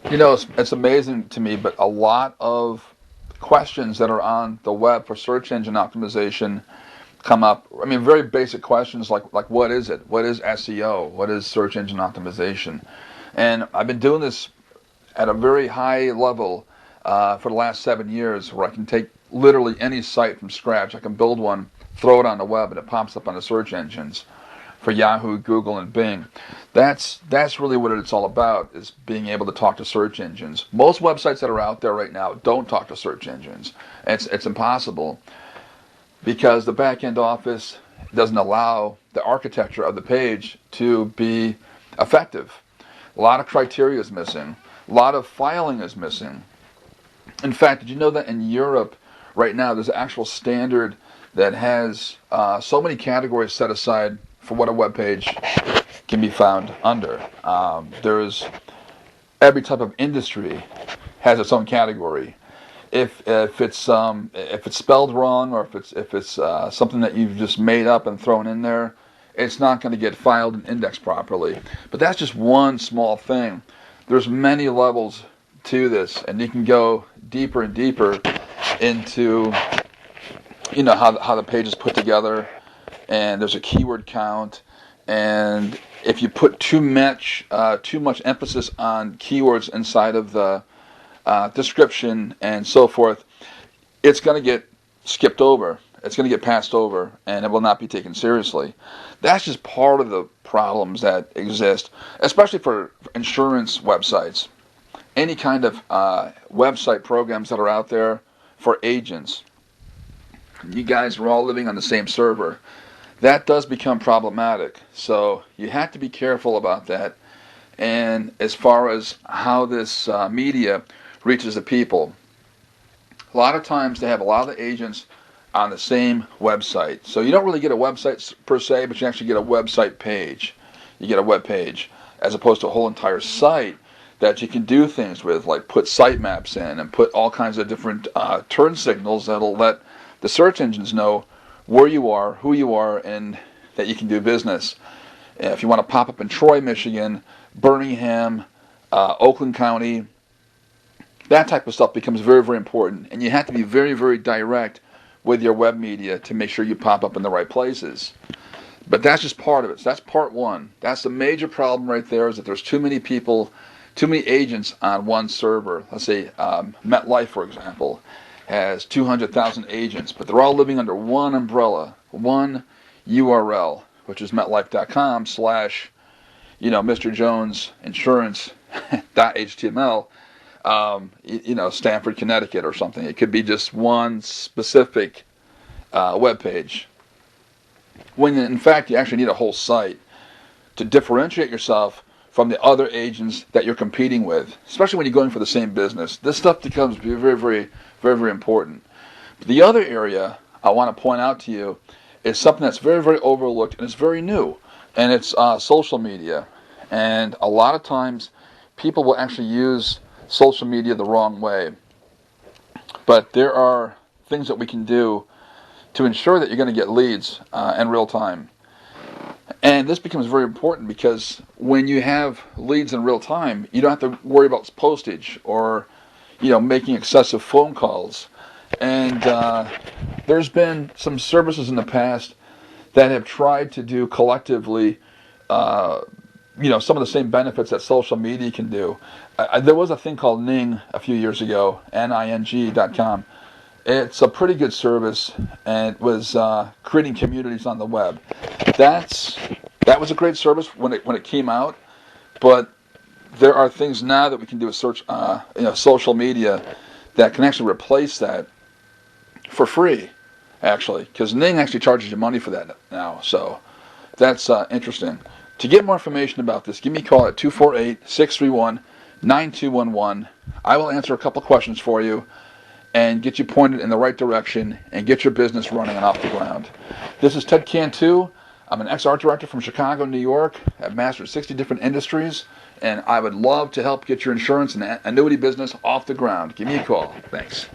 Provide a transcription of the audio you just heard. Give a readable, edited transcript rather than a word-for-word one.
It's amazing to me, but a lot of questions that are on the web for search engine optimization come up. I mean, very basic questions like what is it? What is SEO? What is search engine optimization? And I've been doing this at a very high level for the last 7 years, where I can take literally any site from scratch. I can build one, throw it on the web, and it pops up on the search engines for Yahoo, Google, and Bing. That's really what it's all about, is being able to talk to search engines. Most websites that are out there right now don't talk to search engines. It's impossible, because the back-end office doesn't allow the architecture of the page to be effective. A lot of criteria is missing. A lot of filing is missing. In fact, did you know that in Europe right now there's an actual standard that has so many categories set aside for what a web page can be found under? There's every type of industry has its own category. If it's spelled wrong, or if it's something that you've just made up and thrown in there, it's not going to get filed and indexed properly. But that's just one small thing. There's many levels to this, and you can go deeper and deeper into how the page is put together, and there's a keyword count, and if you put too much emphasis on keywords inside of the description and so forth, it's going to get skipped over. It's going to get passed over, and it will not be taken seriously. That's just part of the problems that exist, especially for insurance websites. Any kind of website programs that are out there for agents. You guys are all living on the same server. That does become problematic. So you have to be careful about that. And as far as how this media reaches the people, a lot of times they have a lot of the agents on the same website. So you don't really get a website per se, but you actually get a website page. You get a web page, as opposed to a whole entire site that you can do things with, like put sitemaps in and put all kinds of different turn signals that'll let the search engines know where you are, who you are, and that you can do business. If you want to pop up in Troy, Michigan, Birmingham, Oakland County, that type of stuff becomes very, very important. And you have to be very, very direct with your web media to make sure you pop up in the right places. But that's just part of it. So that's part one. That's the major problem right there, is that there's too many people, too many agents on one server. Let's say MetLife, for example, has 200,000 agents, but they're all living under one umbrella, one URL, which is metlife.com / Mr. Jones Insurance .html, Stamford, Connecticut or something. It could be just one specific web page. When in fact you actually need a whole site to differentiate yourself from the other agents that you're competing with, especially when you're going for the same business. This stuff becomes very, very, very, very important. But the other area I want to point out to you is something that's very, very overlooked, and it's very new, and it's social media. And a lot of times people will actually use social media the wrong way. But there are things that we can do to ensure that you're going to get leads in real time. And this becomes very important, because when you have leads in real time, you don't have to worry about postage or making excessive phone calls. And there's been some services in the past that have tried to do collectively some of the same benefits that social media can do. There was a thing called Ning a few years ago, ning.com. It's a pretty good service, and it was creating communities on the web. That was a great service when it came out, but there are things now that we can do with social media that can actually replace that for free, actually, because Ning actually charges you money for that now. So that's interesting. To get more information about this, give me a call at 248-631-9211. I will answer a couple questions for you and get you pointed in the right direction and get your business running and off the ground. This is Ted Cantu. I'm an ex-art director from Chicago, New York. I've mastered 60 different industries, and I would love to help get your insurance and annuity business off the ground. Give me a call. Thanks.